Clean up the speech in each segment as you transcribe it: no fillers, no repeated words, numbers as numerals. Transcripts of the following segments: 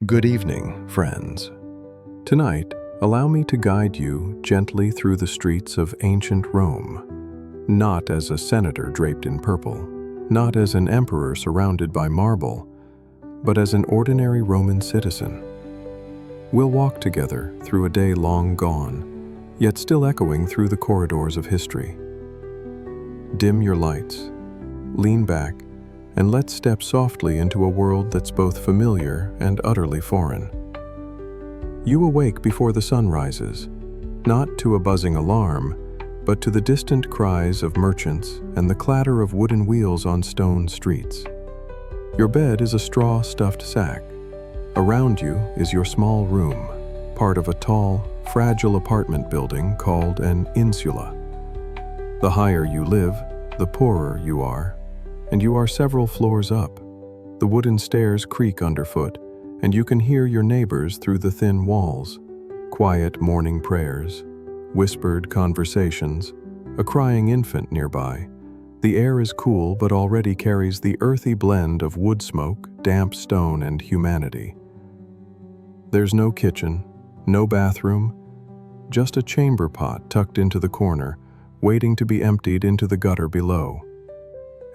Good evening, friends. Tonight, allow me to guide you gently through the streets of ancient Rome, not as a senator draped in purple, not as an emperor surrounded by marble, but as an ordinary Roman citizen. We'll walk together through a day long gone, yet still echoing through the corridors of history. Dim your lights, lean back, and let's step softly into a world that's both familiar and utterly foreign. You awake before the sun rises, not to a buzzing alarm, but to the distant cries of merchants and the clatter of wooden wheels on stone streets. Your bed is a straw-stuffed sack. Around you is your small room, part of a tall, fragile apartment building called an insula. The higher you live, the poorer you are, and you are several floors up. The wooden stairs creak underfoot, and you can hear your neighbors through the thin walls. Quiet morning prayers, whispered conversations, a crying infant nearby. The air is cool but already carries the earthy blend of wood smoke, damp stone, and humanity. There's no kitchen, no bathroom, just a chamber pot tucked into the corner, waiting to be emptied into the gutter below.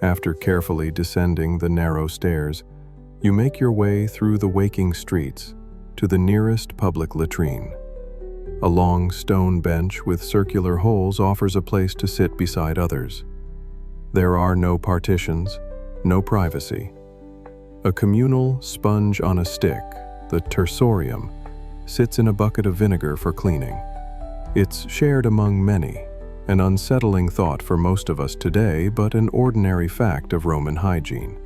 After carefully descending the narrow stairs, you make your way through the waking streets to the nearest public latrine. A long stone bench with circular holes offers a place to sit beside others. There are no partitions, no privacy. A communal sponge on a stick, the tersorium, sits in a bucket of vinegar for cleaning. It's shared among many, an unsettling thought for most of us today, but an ordinary fact of Roman hygiene.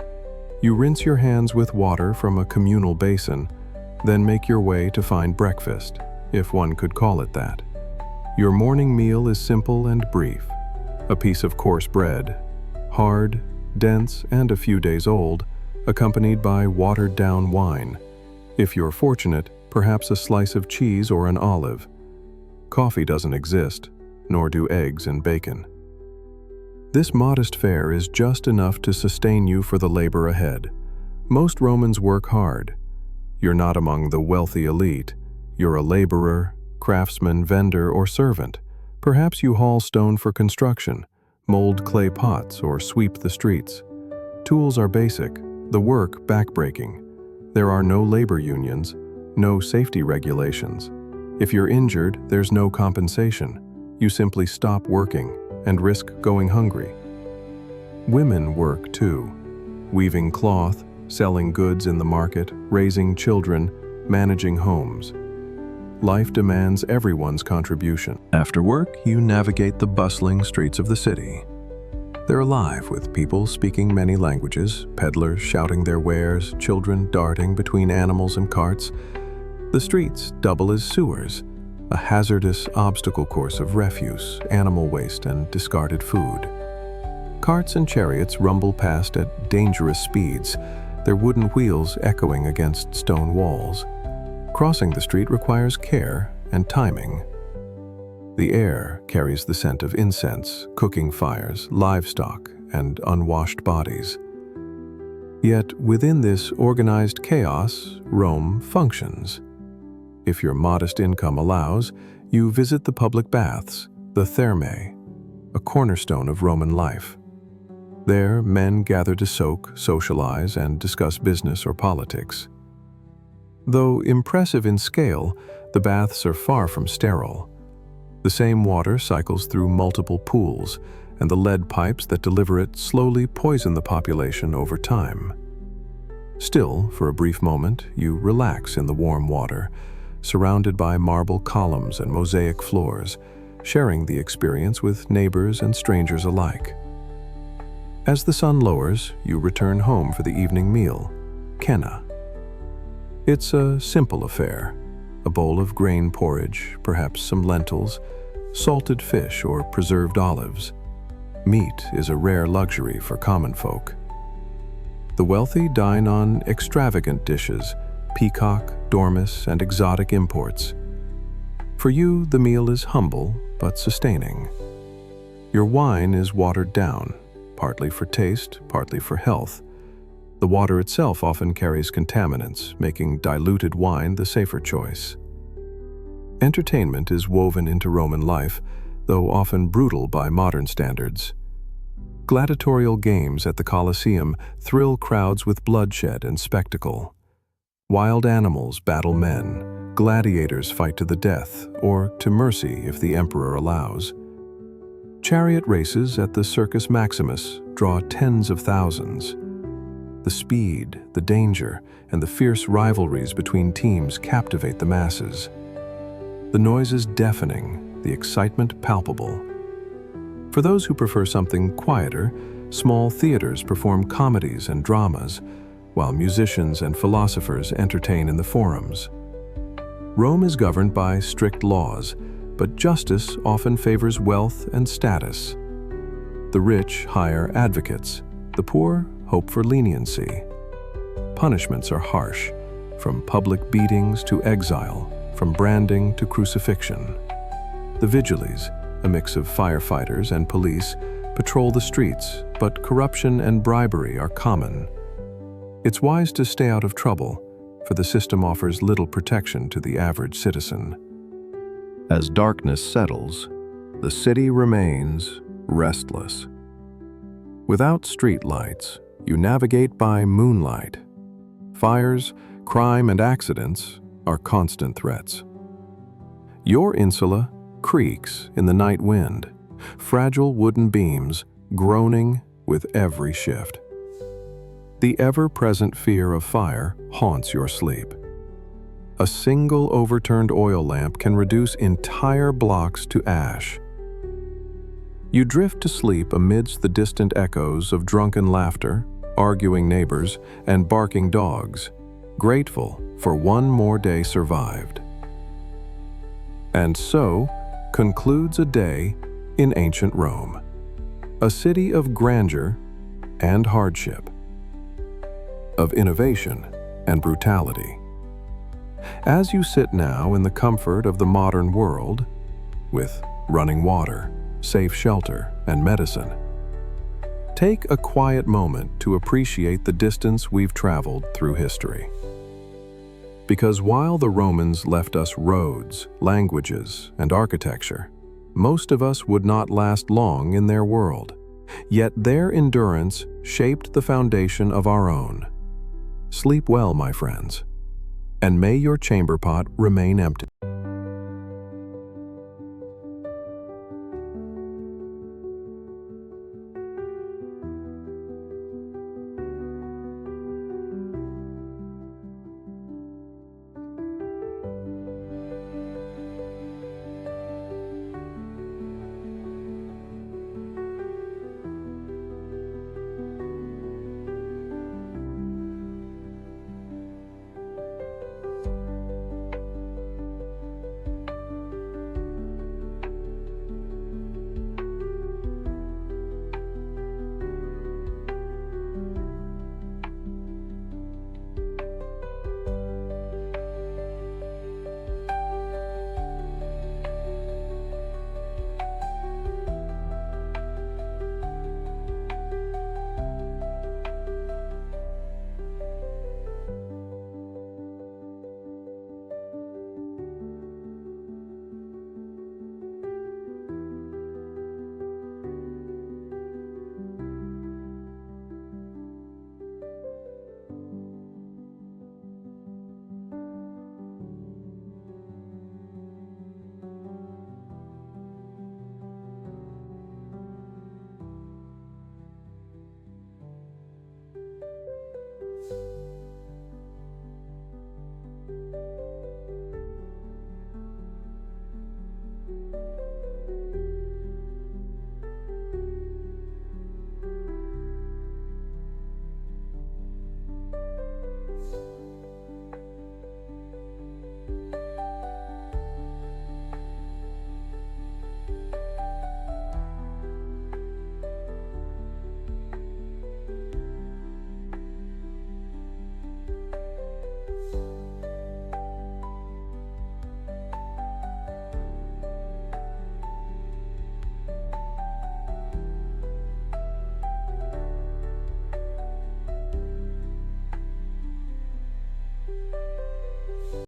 You rinse your hands with water from a communal basin, then make your way to find breakfast, if one could call it that. Your morning meal is simple and brief. A piece of coarse bread, hard, dense, and a few days old, accompanied by watered-down wine. If you're fortunate, perhaps a slice of cheese or an olive. Coffee doesn't exist, nor do eggs and bacon. This modest fare is just enough to sustain you for the labor ahead. Most Romans work hard. You're not among the wealthy elite. You're a laborer, craftsman, vendor, or servant. Perhaps you haul stone for construction, mold clay pots, or sweep the streets. Tools are basic, the work backbreaking. There are no labor unions, no safety regulations. If you're injured, there's no compensation. You simply stop working and risk going hungry. Women work too, weaving cloth, selling goods in the market, raising children, managing homes. Life demands everyone's contribution. After work, you navigate the bustling streets of the city. They're alive with people speaking many languages, peddlers shouting their wares, children darting between animals and carts. The streets double as sewers, a hazardous obstacle course of refuse, animal waste, and discarded food. Carts and chariots rumble past at dangerous speeds, their wooden wheels echoing against stone walls. Crossing the street requires care and timing. The air carries the scent of incense, cooking fires, livestock, and unwashed bodies. Yet within this organized chaos, Rome functions. If your modest income allows, you visit the public baths, the thermae, a cornerstone of Roman life. There, men gather to soak, socialize, and discuss business or politics. Though impressive in scale, the baths are far from sterile. The same water cycles through multiple pools, and the lead pipes that deliver it slowly poison the population over time. Still, for a brief moment, you relax in the warm water, surrounded by marble columns and mosaic floors, sharing the experience with neighbors and strangers alike. As the sun lowers, you return home for the evening meal, cena. It's a simple affair, a bowl of grain porridge, perhaps some lentils, salted fish or preserved olives. Meat is a rare luxury for common folk. The wealthy dine on extravagant dishes, peacock, dormice, and exotic imports. For you, the meal is humble but sustaining. Your wine is watered down, partly for taste, partly for health. The water itself often carries contaminants, making diluted wine the safer choice. Entertainment is woven into Roman life, though often brutal by modern standards. Gladiatorial games at the Colosseum thrill crowds with bloodshed and spectacle. Wild animals battle men, gladiators fight to the death, or to mercy if the emperor allows. Chariot races at the Circus Maximus draw tens of thousands. The speed, the danger, and the fierce rivalries between teams captivate the masses. The noise is deafening, the excitement palpable. For those who prefer something quieter, small theaters perform comedies and dramas, while musicians and philosophers entertain in the forums. Rome is governed by strict laws, but justice often favors wealth and status. The rich hire advocates, the poor hope for leniency. Punishments are harsh, from public beatings to exile, from branding to crucifixion. The vigiles, a mix of firefighters and police, patrol the streets, but corruption and bribery are common. It's wise to stay out of trouble, for the system offers little protection to the average citizen. As darkness settles, the city remains restless. Without street lights, you navigate by moonlight. Fires, crime, and accidents are constant threats. Your insula creaks in the night wind, fragile wooden beams groaning with every shift. The ever-present fear of fire haunts your sleep. A single overturned oil lamp can reduce entire blocks to ash. You drift to sleep amidst the distant echoes of drunken laughter, arguing neighbors, and barking dogs, grateful for one more day survived. And so concludes a day in ancient Rome, a city of grandeur and hardship, of innovation and brutality. As you sit now in the comfort of the modern world, with running water, safe shelter, and medicine, take a quiet moment to appreciate the distance we've traveled through history. Because while the Romans left us roads, languages, and architecture, most of us would not last long in their world. Yet their endurance shaped the foundation of our own. Sleep well, my friends, and may your chamber pot remain empty.